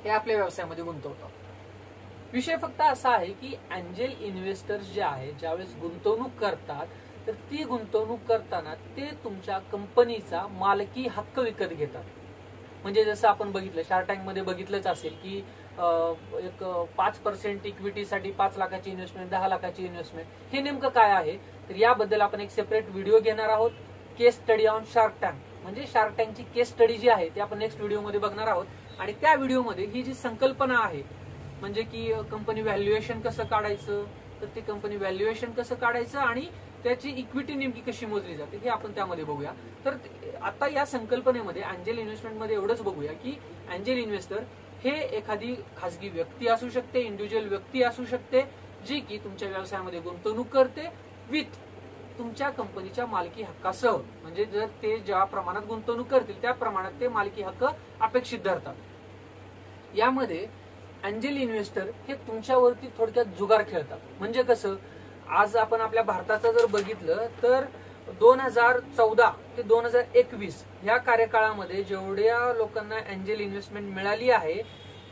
हे आपल्या व्यवसायामध्ये गुंतवतात. विषय फक्त असा आहे की एंजल इन्व्हेस्टर्स जे आहेत ज्यावेळेस गुंतवणूक करतात, तर ती गुंतवणूक करताना ते तुमच्या कंपनीचा मालकी हक्क विकत घेतात. म्हणजे जसं आपण बघितलं शार्क टँक मध्ये बघितलंच असेल की एक 5% इक्विटीसाठी 5 लाखाची इन्व्हेस्टमेंट, 10 लाखाची इन्व्हेस्टमेंट, हे नेमकं काय आहे तर याबद्दल आपण एक सेपरेट व्हिडिओ घेणार आहोत. केस स्टडी ऑन शार्क टँक, म्हणजे शार्क टँकची केस स्टडी जी आहे ती आपण नेक्स्ट व्हिडिओमध्ये बघणार आहोत. आणि त्या व्हिडिओमध्ये ही जी संकल्पना आहे म्हणजे की कंपनी व्हॅल्युएशन कसं काढायचं, तर ते कंपनी व्हॅल्युएशन कसं काढायचं आणि त्याची इक्विटी नेमकी कशी मोजली जाते हे आपण त्यामध्ये बघूया. तर आता या संकल्पनेमध्ये एंजल इन्व्हेस्टमेंटमध्ये एवढंच बघूया की एंजल इन्व्हेस्टर हे एखादी खासगी व्यक्ती असू शकते, इंडिव्हिज्युअल व्यक्ती असू शकते, जी की तुमच्या व्यवसायामध्ये गुंतवणूक करते विथ तुमच्या कंपनीच्या मालकी हक्कासह. म्हणजे जर ते ज्या प्रमाणात गुंतवणूक करतील त्या प्रमाणात ते मालकी हक्क अपेक्षित धरतात. यामध्ये एंजल इन्व्हेस्टर हे तुमच्यावरती थोडक्यात जुगार खेळतात. म्हणजे कसं, आज आपण आपल्या भारताचं जर बघितलं तर 2014 ते 2021 या कार्यकाळामध्ये जेवढ्या लोकांना एंजल इन्व्हेस्टमेंट मिळाली आहे,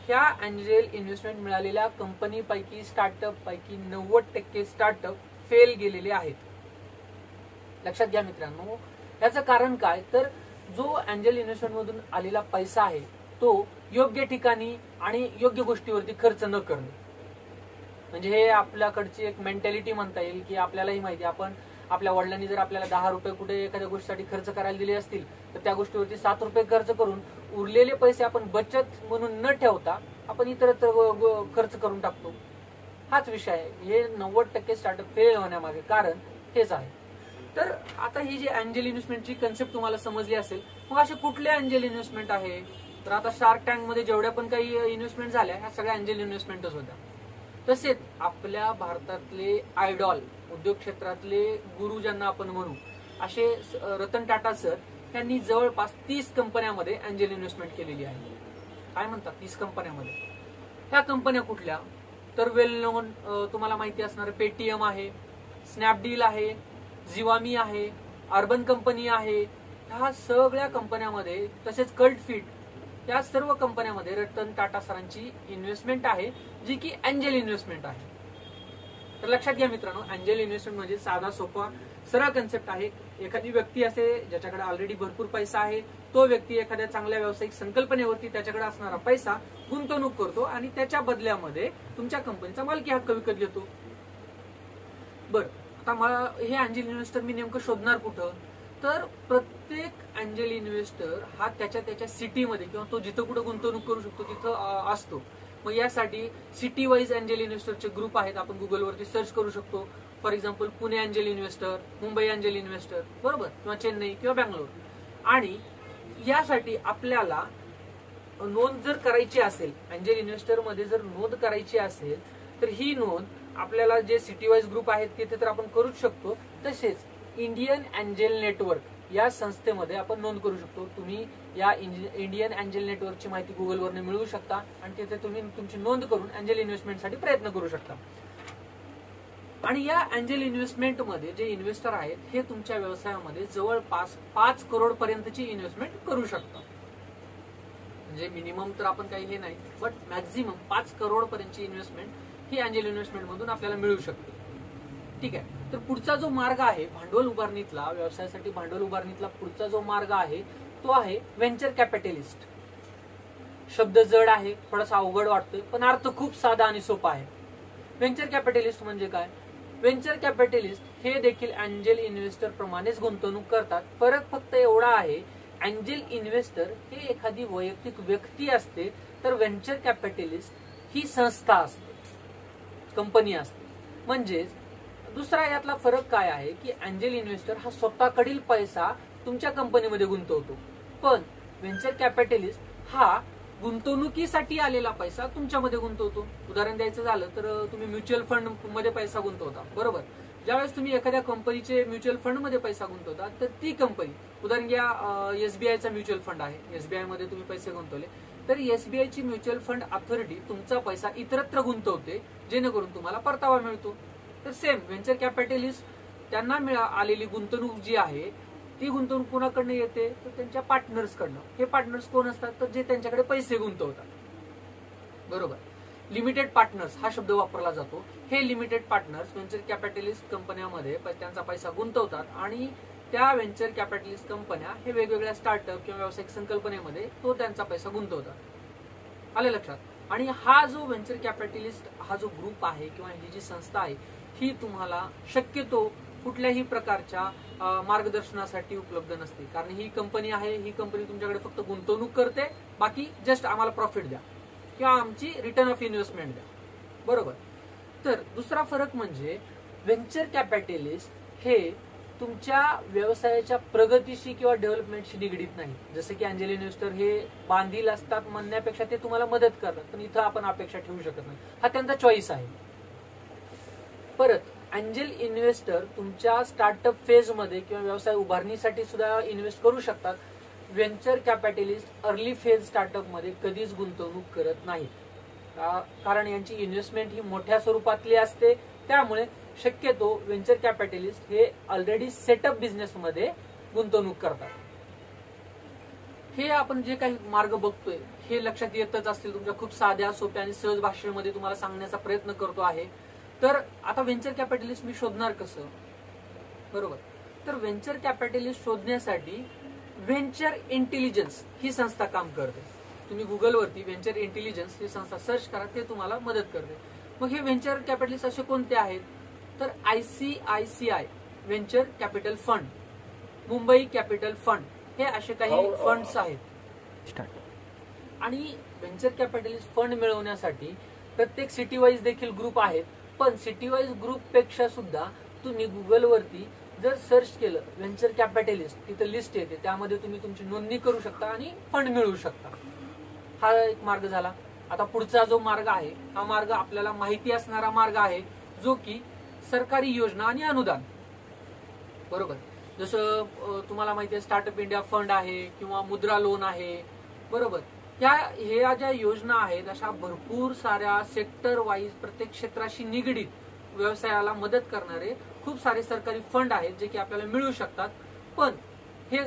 ह्या एंजल इन्व्हेस्टमेंट मिळालेल्या कंपनीपैकी स्टार्टअप पैकी 90% स्टार्टअप फेल गेलेले आहेत. लक्षात घ्या मित्रांनो. याचं कारण काय, तर जो एंजल इन्व्हेस्टमेंट मधून आलेला पैसा आहे तो योग्य ठिकाणी आणि योग्य गोष्टीवरती खर्च न करणे. म्हणजे हे आपल्याकडची एक मेंटॅलिटी म्हणता येईल की आपल्यालाही माहिती, आपण आपल्या वडिलांनी जर आपल्याला 10 रुपये कुठे एखाद्या गोष्टीसाठी खर्च करायला दिले असतील तर त्या गोष्टीवरती 7 रुपये खर्च करून उरलेले पैसे आपण बचत म्हणून न ठेवता आपण इतरत्र खर्च करून टाकतो. हाच विषय आहे. हे 90% स्टार्टअप फेल होण्यामागे कारण हेच आहे. तर आता ही जी एंजल इन्व्हेस्टमेंटची कन्सेप्ट तुम्हाला समजली असेल, मग असे कुठले एंजल इन्व्हेस्टमेंट आहे, तर आता शार्क टँक मध्ये जेवढ्या पण काही इन्व्हेस्टमेंट झाल्या ह्या सगळ्या एंजल इन्व्हेस्टमेंटच होत्या. तसेच आपल्या भारतातले आयडॉल, उद्योग क्षेत्रातले गुरु ज्यांना आपण म्हणू, असे रतन टाटा सर यांनी जवळपास 30 कंपन्यांमध्ये एंजल इन्व्हेस्टमेंट केलेली आहे. काय म्हणतात 30 कंपन्यामध्ये. ह्या कंपन्या कुठल्या, तर वेल नोन तुम्हाला माहिती असणार पेटीएम आहे, स्नॅपडील आहे, झिवामी आहे, अर्बन कंपनी आहे. ह्या सगळ्या कंपन्यामध्ये, तसेच कल्ट फिट, या सर्व कंपन्यामध्ये रतन टाटा सरांची इन्व्हेस्टमेंट आहे, जी की अँजल इन्व्हेस्टमेंट आहे. तर लक्षात घ्या मित्रांनो, अँजल इन्व्हेस्टमेंट म्हणजे साधा सोपा सरळ कन्सेप्ट आहे. एखादी व्यक्ती असे ज्याच्याकडे ऑलरेडी भरपूर पैसा आहे, तो व्यक्ती एखाद्या चांगल्या व्यावसायिक संकल्पनेवरती त्याच्याकडे असणारा पैसा गुंतवणूक करतो आणि त्याच्या बदल्यामध्ये तुमच्या कंपनीचा मालकी हक्क विकत घेतो. बरं, आता मला हे अँजल इन्व्हेस्टर मी नेमकं शोधणार कुठं, तर प्रत्येक अँजल इन्व्हेस्टर हा त्याच्या सिटीमध्ये किंवा तो जिथं कुठं गुंतवणूक करू शकतो तिथं असतो. मग यासाठी सिटी वाईज अँजल इन्व्हेस्टरचे ग्रुप आहेत, आपण गुगलवरती सर्च करू शकतो. For example Pune angel investor, Mumbai angel investor, बरोबर, किंवा चेन्नई किंवा बँगलोर. आणि यासाठी आपल्याला नोंद जर करायची असेल, अँजल इन्व्हेस्टर मध्ये जर नोंद करायची असेल, तर ही नोंद आपल्याला जे सिटी वाईज ग्रुप आहेत तिथे तर आपण करूच शकतो. तसेच इंडियन अँजल नेटवर्क या संस्थेमध्ये आपण नोंद करू शकतो. तुम्ही या इंडियन अँजल नेटवर्कची माहिती गुगलवरने मिळवू शकता आणि तिथे तुम्ही तुमची नोंद करून अँजल इन्व्हेस्टमेंटसाठी प्रयत्न करू शकता. आणि या अँजल इन्व्हेस्टमेंटमध्ये जे इन्व्हेस्टर आहेत हे तुमच्या व्यवसायामध्ये जवळपास 5 करोड पर्यंतची इन्व्हेस्टमेंट करू शकतात. म्हणजे मिनिमम तर आपण काही हे नाही, बट मॅक्झिमम 5 करोड पर्यंतची इन्व्हेस्टमेंट ही अँजल इन्व्हेस्टमेंट मधून आपल्याला मिळू शकते. ठीक आहे. तर पुढचा जो मार्ग आहे भांडवल उभारणीतला, व्यवसायासाठी भांडवल उभारणीतला पुढचा जो मार्ग आहे तो आहे व्हेंचर कॅपिटलिस्ट. शब्द जड आहे, थोडासा अवघड वाटतोय, पण अर्थ खूप साधा आणि सोपा आहे. व्हेंचर कॅपिटलिस्ट म्हणजे काय? व्हेंचर कॅपिटलिस्ट हे देखील अँजल इन्व्हेस्टर प्रमाणेच गुंतवणूक करतात. फरक फक्त एवढा आहे, अँजल इन्व्हेस्टर हे एखादी वैयक्तिक व्यक्ती असते, तर व्हेंचर कॅपिटलिस्ट ही संस्था असते, कंपनी असते. म्हणजेच दुसरा यातला फरक काय आहे की अँजल इन्व्हेस्टर हा स्वतःकडील पैसा तुमच्या कंपनीमध्ये गुंतवतो, पण व्हेंचर कॅपिटलिस्ट हा गुंतवणुकीसाठी आलेला पैसा तुमच्यामध्ये गुंतवतो. उदाहरण द्यायचं झालं तर तुम्ही म्युच्युअल फंड मध्ये पैसा गुंतवता, बरोबर. ज्यावेळेस तुम्ही एखाद्या कंपनीचे म्युच्युअल फंड मध्ये पैसा गुंतवता, तर ती कंपनी, उदाहरण घ्या एसबीआयचा म्युच्युअल फंड आहे, एसबीआय मध्ये तुम्ही पैसे गुंतवले, तर एसबीआयची म्युच्युअल फंड अथॉरिटी तुमचा पैसा इतरत्र गुंतवते, जेणेकरून तुम्हाला परतावा मिळतो. तर सेम व्हेंचर कॅपिटलिस्ट त्यांना आलेली गुंतवणूक जी आहे ती गुंतवणूक कोणाकडनं येते, तर त्यांच्या पार्टनर्स कडनं. हे पार्टनर्स कोण असतात, तर जे त्यांच्याकडे पैसे गुंतवतात, बरोबर. लिमिटेड पार्टनर्स हा शब्द वापरला जातो. हे लिमिटेड पार्टनर्स व्हेंचर कॅपिटलिस्ट कंपन्यामध्ये त्यांचा पैसा गुंतवतात आणि त्या व्हेंचर कॅपिटलिस्ट कंपन्या हे वेगवेगळ्या स्टार्टअप किंवा व्यावसायिक संकल्पनेमध्ये तो त्यांचा पैसा गुंतवतात. आले लक्षात? आणि हा जो व्हेंचर कॅपिटलिस्ट हा जो ग्रुप आहे किंवा ही जी संस्था आहे ही तुम्हाला शक्यतो कुठल्याही प्रकारच्या मार्गदर्शनासाठी उपलब्ध नसते, कारण ही कंपनी आहे, ही कंपनी तुमच्याकडे फक्त गुंतवणूक करते, बाकी जस्ट आम्हाला प्रॉफिट द्या किंवा आमची रिटर्न ऑफ इन्व्हेस्टमेंट द्या, बरोबर. तर दुसरा फरक म्हणजे व्हेंचर कॅपिटलिस्ट हे तुमच्या व्यवसायाच्या प्रगतीशी किंवा डेव्हलपमेंटशी निगडीत नाही. जसं की अँजल इन्व्हेस्टर हे बांधील असतात म्हणण्यापेक्षा ते तुम्हाला मदत करतात, पण इथं आपण अपेक्षा ठेवू शकत नाही, हा त्यांचा चॉईस आहे. परत अँजल इन्व्हेस्टर तुमच्या स्टार्टअप फेज मध्ये किंवा व्यवसाय उभारणीसाठी सुद्धा इन्व्हेस्ट करू शकतात. Venture capitalist early phase startup मध्ये कधीच गुंतवणूक करत नाहीत, कारण यांची इन्व्हेस्टमेंट ही मोठ्या स्वरूपातली असते. त्यामुळे शक्यतो व्हेंचर कॅपिटलिस्ट हे ऑलरेडी सेटअप बिझनेस मध्ये गुंतवणूक करतात. हे आपण जे काही मार्ग बघतोय हे लक्षात येतच असतील तुमच्या. खूप साध्या सोप्या आणि सहज भाषेमध्ये तुम्हाला सांगण्याचा प्रयत्न करतो आहे. तर आता व्हेंचर कॅपिटलिस्ट मी शोधणार कसं, बरोबर. तर व्हेंचर कॅपिटलिस्ट शोधण्यासाठी व्हेंचर इंटेलिजन्स ही संस्था काम करते. तुम्ही गुगलवरती व्हेंचर इंटेलिजन्स ही संस्था सर्च करा, ते तुम्हाला मदत करते. मग हे व्हेंचर कॅपिटलिस्ट असे कोणते आहेत, तर ICICI venture capital fund, Mumbai capital fund, हे असे काही फंड्स आहेत. आणि व्हेंचर कॅपिटलिस्ट फंड मिळवण्यासाठी प्रत्येक सिटी वाईज देखील ग्रुप आहेत, पण सिटी वाईज ग्रुप पेक्षा सुद्धा तुम्ही गुगलवरती जर सर्च केलं व्हेंचर कॅपिटलिस्ट, तिथे लिस्ट येते, त्यामध्ये तुम्ही तुमची नोंदणी करू शकता आणि फंड मिळवू शकता. हा एक मार्ग झाला. आता पुढचा जो मार्ग आहे हा मार्ग आपल्याला माहिती असणारा मार्ग आहे, जो की सरकारी योजना आणि अनुदान, बरोबर. जसं तुम्हाला माहिती आहे स्टार्टअप इंडिया फंड आहे किंवा मुद्रा लोन आहे, बरोबर. ह्या ज्या योजना आहेत अशा भरपूर साऱ्या सेक्टर वाईज प्रत्येक क्षेत्राशी निगडीत व्यवसायाला मदत करणारे खूप सारे सरकारी फंड आहेत जे की आपल्याला मिळू शकतात. पण हे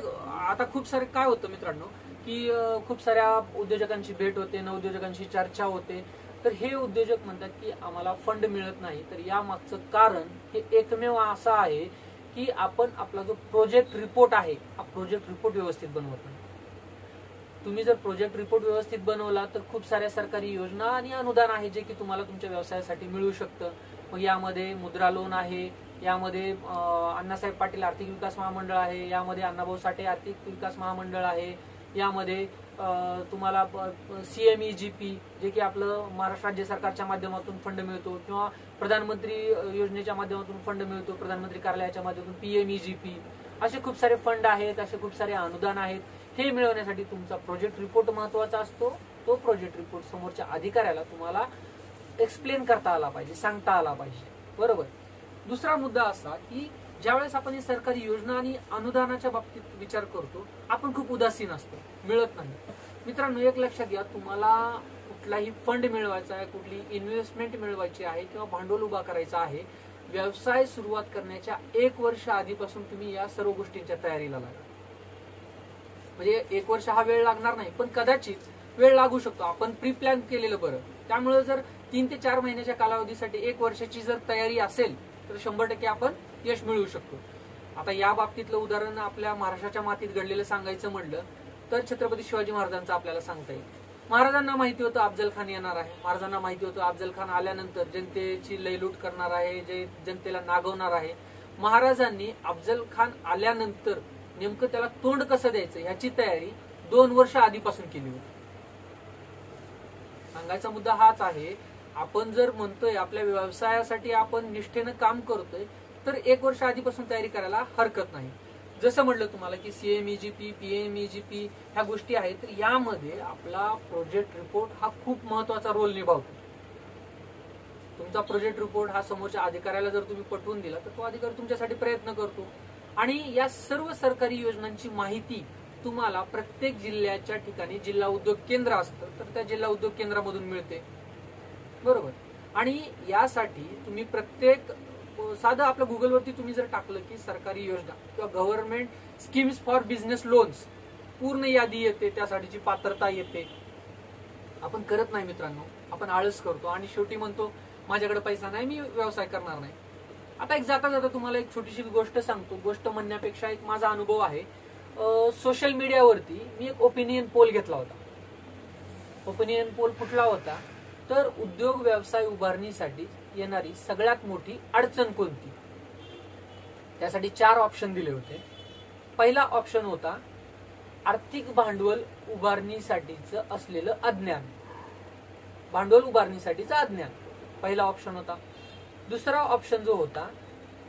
आता खूप सारे काय होतं मित्रांनो की खूप साऱ्या उद्योजकांची भेट होते, नवउद्योजकांची चर्चा होते. तर हे उद्योजक म्हणतात की आम्हाला फंड मिळत नाही. तर या मागचं कारण हे एकमेव असं आहे की आपण आपला जो प्रोजेक्ट रिपोर्ट आहे हा प्रोजेक्ट रिपोर्ट व्यवस्थित बनवत नाही. तुम्ही जर प्रोजेक्ट रिपोर्ट व्यवस्थित बनवला तर खूप साऱ्या सरकारी योजना आणि अनुदान आहे जे की तुम्हाला तुमच्या व्यवसायासाठी मिळू शकतं. मग यामध्ये मुद्रा लोन आहे, यामध्ये अण्णासाहेब पाटील आर्थिक विकास महामंडळ आहे, यामध्ये अण्णाभाऊ साठे आर्थिक विकास महामंडळ आहे, यामध्ये तुम्हाला CMEGP जे की आपलं महाराष्ट्र राज्य सरकारच्या माध्यमातून फंड मिळतो किंवा प्रधानमंत्री योजनेच्या माध्यमातून फंड मिळतो, प्रधानमंत्री कार्यालयाच्या माध्यमातून PMEGP, असे खूप सारे फंड आहेत, असे खूप सारे अनुदान आहेत. हे मिळवण्यासाठी तुमचा प्रोजेक्ट रिपोर्ट महत्वाचा असतो. तो प्रोजेक्ट रिपोर्ट समोरच्या अधिकाऱ्याला तुम्हाला एक्सप्लेन करता आला पाहिजे, सांगता आला पाहिजे. बरोबर. दुसरा मुद्दा असा की ज्यावेळेस आपण ही सरकारी योजना आणि अनुदानाच्या बाबतीत विचार करतो आपण खूप उदासीन असतो, मिळत नाही. मित्रांनो एक लक्षात घ्या, तुम्हाला कुठलाही फंड मिळवायचा आहे, कुठली इन्व्हेस्टमेंट मिळवायची आहे किंवा भांडवल उभा करायचा आहे, व्यवसाय सुरुवात करण्याच्या 1 वर्ष आधीपासून तुम्ही या सर्व गोष्टींच्या तयारीला लागा. म्हणजे 1 वर्ष हा वेळ लागणार नाही, पण कदाचित वेळ लागू शकतो. आपण प्री प्लॅन केलेलं बरं. त्यामुळे जर 3 ते 4 महिन्याच्या कालावधीसाठी 1 वर्षाची जर तयारी असेल तर 100% आपण यश मिळवू शकतो. आता या बाबतीतलं उदाहरण आपल्या महाराष्ट्राच्या मातीत घडलेलं सांगायचं म्हणलं तर छत्रपती शिवाजी महाराजांचं आपल्याला सांगता येईल. महाराजांना माहिती होतं अफजल खान येणार आहे, महाराजांना माहिती होतं अफजल खान आल्यानंतर जनतेची लयलूट करणार आहे, जे जनतेला नागवणार आहे. महाराजांनी अफजल खान आल्यानंतर नेमकं त्याला तोंड कसं द्यायचं ह्याची तयारी 2 वर्ष आधीपासून केली होती. सांगायचा मुद्दा हाच आहे, आपण जर म्हणतोय आपल्या व्यवसायासाठी आपण निष्ठेनं काम करतोय तर 1 वर्ष आधीपासून तयारी करायला हरकत नाही. जसं म्हटलं तुम्हाला की CMEGP, PMEGP ह्या गोष्टी आहेत, तर यामध्ये आपला प्रोजेक्ट रिपोर्ट हा खूप महत्वाचा रोल निभावतो. तुमचा प्रोजेक्ट रिपोर्ट हा समोरच्या अधिकाऱ्याला जर तुम्ही पटवून दिला तर तो अधिकारी तुमच्यासाठी प्रयत्न करतो. आणि या सर्व सरकारी योजनांची माहिती तुम्हाला प्रत्येक जिल्ह्याच्या ठिकाणी जिल्हा उद्योग केंद्र असतं तर त्या जिल्हा उद्योग केंद्रामधून मिळते. बरोबर. आणि यासाठी तुम्ही प्रत्येक साधं आपल्या गुगलवरती तुम्ही जर टाकलं की सरकारी योजना किंवा government schemes for business loans, पूर्ण यादी येते, त्यासाठीची पात्रता येते. आपण करत नाही मित्रांनो, आपण आळस करतो आणि शेवटी म्हणतो माझ्याकडे पैसा नाही, मी व्यवसाय करणार नाही. आता एक जाता जाता तुम्हाला एक छोटीशी गोष्ट सांगतो. गोष्ट म्हणण्यापेक्षा एक माझा अनुभव आहे. सोशल मीडियावरती मी एक ओपिनियन पोल घेतला होता. ओपिनियन पोल कुठला होता तर उद्योग व्यवसाय उभारणीसाठी येणारी सगळ्यात मोठी अडचण कोणती, त्यासाठी 4 ऑप्शन दिले होते. पहिला ऑप्शन होता आर्थिक भांडवल उभारणीसाठीचं असलेलं अज्ञान. भांडवल उभारणीसाठीचं अज्ञान पहिला ऑप्शन होता. दुसरा ऑप्शन जो होता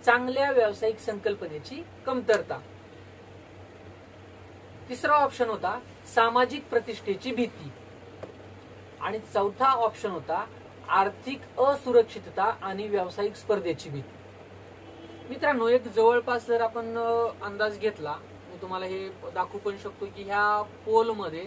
चांगल्या व्यावसायिक संकल्पनेची कमतरता. तिसरा ऑप्शन होता सामाजिक प्रतिष्ठेची भीती. आणि चौथा ऑप्शन होता आर्थिक असुरक्षितता आणि व्यावसायिक स्पर्धेची भीती. मित्रांनो एक जवळपास जर आपण अंदाज घेतला, मी तुम्हाला हे दाखवू पण शकतो की ह्या पोलमध्ये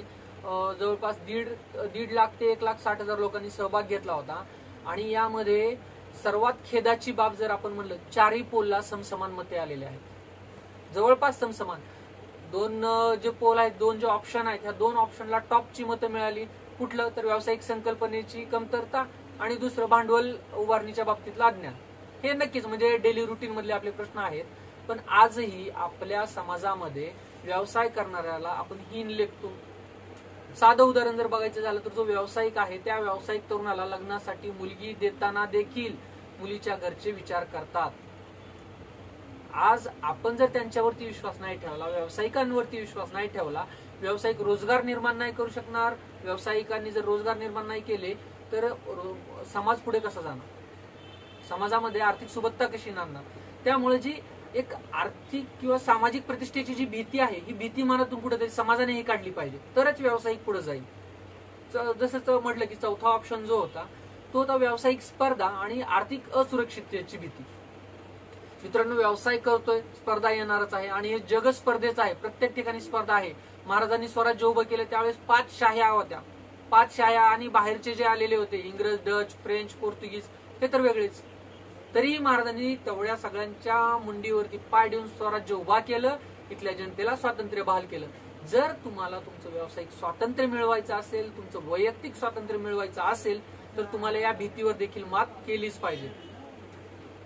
जवळपास 1.5 लाख ते 1,60,000 लोकांनी सहभाग घेतला होता. आणि यामध्ये सर्वात खेदाची बाब जर आपण म्हणलं 4ही पोलला समसमान मते आलेले आहेत, जवळपास समसमान. 2 जे पोल आहेत, 2 जे ऑप्शन आहेत, ह्या 2 ऑप्शनला टॉपची मतं मिळाली. कुठलं तर व्यावसायिक संकल्पनेची कमतरता आणि दुसरं भांडवल उभारणीच्या बाबतीतलं अज्ञान. हे नक्कीच म्हणजे डेली रुटीन मधले आपले प्रश्न आहेत. पण आजही आपल्या समाजामध्ये व्यवसाय करणाऱ्याला आपण हीन लेखतो. साधं उदाहरण जर बघायचं झालं तर जो व्यावसायिक आहे त्या व्यावसायिक तरुणाला लग्नासाठी मुलगी देताना देखील मुलीच्या घरचे विचार करतात. आज आपण जर त्यांच्यावरती विश्वास नाही ठेवला, व्यावसायिकांवरती विश्वास नाही ठेवला, व्यावसायिक रोजगार निर्माण नाही करू शकणार. व्यावसायिकांनी जर रोजगार निर्माण नाही केले तर समाज पुढे कसा जाणार, समाजामध्ये आर्थिक सुबत्ता कशी आणणार. त्यामुळे जी एक आर्थिक किंवा सामाजिक प्रतिष्ठेची जी भीती आहे ही भीती मनातून कुठेतरी समाजानेही काढली पाहिजे, तरच व्यावसायिक पुढे जाईल. जसं म्हटलं की चौथा ऑप्शन जो होता तो होता व्यावसायिक स्पर्धा आणि आर्थिक असुरक्षिततेची भीती. मित्रांनो, व्यवसाय करतोय, स्पर्धा येणारच आहे आणि हे जग स्पर्धेचं आहे. प्रत्येक ठिकाणी स्पर्धा आहे. महाराजांनी स्वराज्य उभं केलं त्यावेळेस 5 शाह्या होत्या. 5 शाह्या आणि बाहेरचे जे आलेले होते इंग्रज, डच, फ्रेंच, पोर्तुगीज, हे तर वेगळेच. तरी महाराजांनी तेवढ्या सगळ्यांच्या मुंडीवरती पाय देऊन स्वराज्य उभा केलं, इथल्या जनतेला स्वातंत्र्य बहाल केलं. जर तुम्हाला तुमचं व्यावसायिक स्वातंत्र्य मिळवायचं असेल, तुमचं वैयक्तिक स्वातंत्र्य मिळवायचं असेल, तर तुम्हाला या भीतीवर देखील मात केलीच पाहिजे.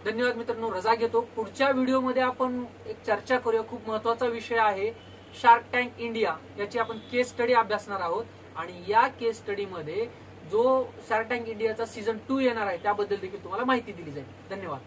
धन्यवाद मित्रांनो, रजा घेतो. पुढच्या व्हिडिओमध्ये आपण एक चर्चा करूया. खूप महत्वाचा विषय आहे शार्क टँक इंडिया, याची आपण केस स्टडी अभ्यासणार आहोत आणि या केस स्टडीमध्ये जो शार्क टँक इंडियाचा सीझन 2 येणार आहे त्याबद्दल देखील तुम्हाला माहिती दिली जाईल. धन्यवाद.